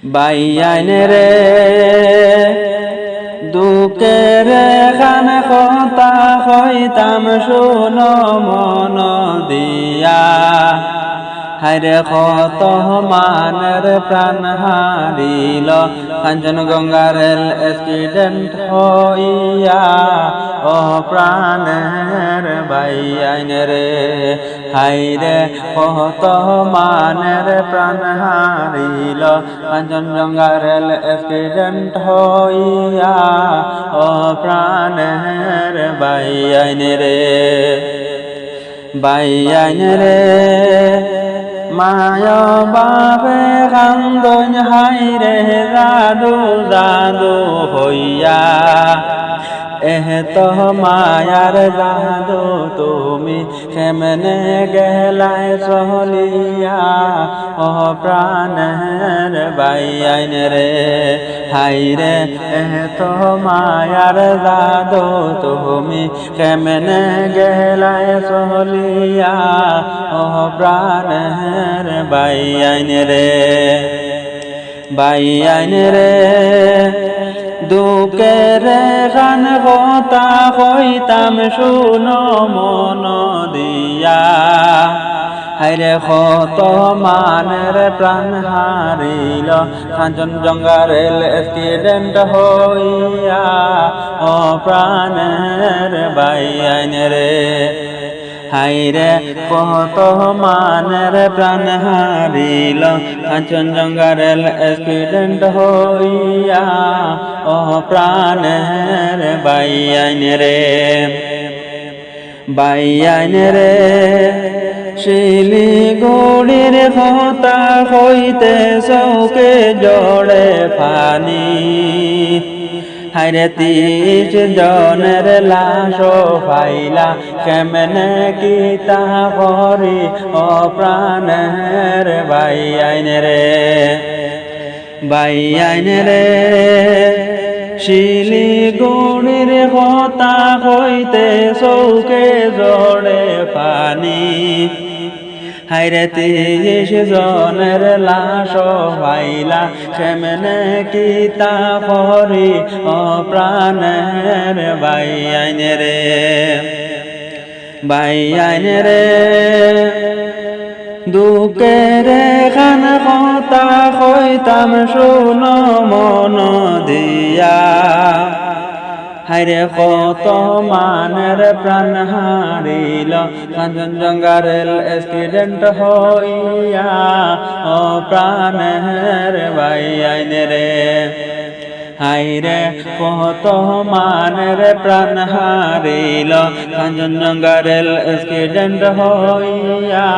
Baiyin রে দুঃখের খান কথা হইতাম শুনো মন দিয়া। হায়রে কত মানের প্রাণ হারিল কাঞ্চনজঙ্ঘা রেল অ্যাক্সিডেন্ট হইয়া। ও প্রাণের বাইয়াইন রে, হায়রে কত মানের প্রাণ হারিল কাঞ্চনজঙ্ঘা রেল অ্যাক্সিডেন্ট হইয়া। ও প্রাণের বাইয়াইন রে, বাইয়াইন রে মায়া বাবে কান্দন হাইরে জাদু জাদু হইয়া। এত মায়ার জাদু তুমি কেমনে গেলাই চলিয়া। ও প্রাণের বাইয়াইন রে, হাইরে এত মায়ার জাদু তুমি কেমনে গেলাই চলিয়া। ও প্রাণের বাইয়াইন রে, বাইয়াইন রে দুঃখের গান কথা হইতাম শুনো মন দিয়া। হায়রে কত মানের প্রাণ হারিল কাঞ্চনজঙ্ঘা রেল অ্যাক্সিডেন্ট হইয়া। ও প্রাণের বাইয়াইন রে, হায়রে কত মানের প্রাণ হারিল কাঞ্চনজঙ্ঘা রেল অ্যাক্সিডেন্ট হইয়া। ও প্রাণের বাইয়াইন রে, বাইয়াইন রে শিলিগুড়ির কথা হইতে চৌকে জড়ে পানি। হায়রে 30 জনের লাশ পাইলা কেমনে কিতা করি। ও প্রাণের বাইয়াইন রে, বাইয়াইন রে শিলিগুড়ির কথা হইতে চৌকে জড়ে পানি। হায়রে 30 জনের লাশ পাইলা কেমনে কিতা করি। ও প্রাণের বাইয়াইন রে, বাইয়াইন রে দুঃখের খান কথা হইতাম শুনো মন দিয়া। হায়রে কত মানের প্রাণ হারিল কাঞ্চনজঙ্ঘা রেল অ্যাক্সিডেন্ট হইয়া। ও প্রাণের বাইয়াইন রে, হায়রে কত মানের প্রাণ হারিল কাঞ্চনজঙ্ঘা রেল অ্যাক্সিডেন্ট হইয়া।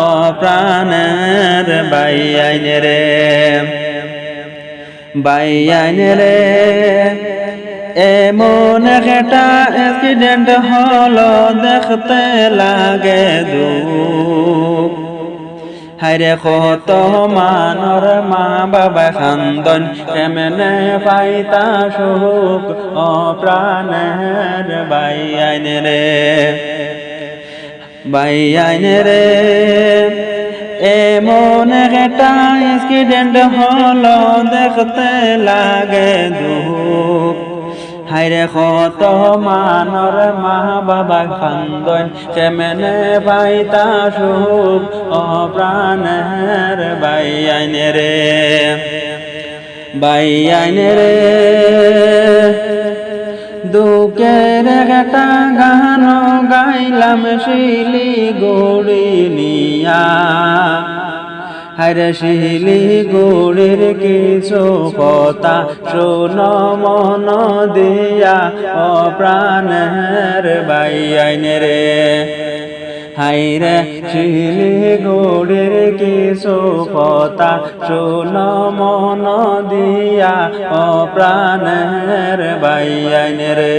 ও প্রাণের বাইয়াইন রে, বাইয়াইন রে এমন একটা অ্যাক্সিডেন্ট হলো দেখতে লাগে দুঃখ। হায়রে কত মানর মা বাবা খান্দন কেমনে পাইতা সুখ। ও প্রাণের বাইয়াইন রে, বাইয়াইন রে এমন একটা অ্যাক্সিডেন্ট হলো দেখতে লাগে দুঃখ। হায়রে কত মানর মা বাবা খান্দন কেমনে পাইতা সুখ। ও প্রাণের বাইয়াইন রে, বাইয়াইন রে দুঃখের একটা গান গাইলাম শিলিগুড়ি নিয়া। হায়রে শিলিগুড়ির কিছু কথা শোনো মন দিয়া। ও প্রাণের বাইয়াইন রে, হায়রে শিলিগুড়ির কিছু কথা শোনো মন দিয়া। ও প্রাণের বাইয়াইন রে।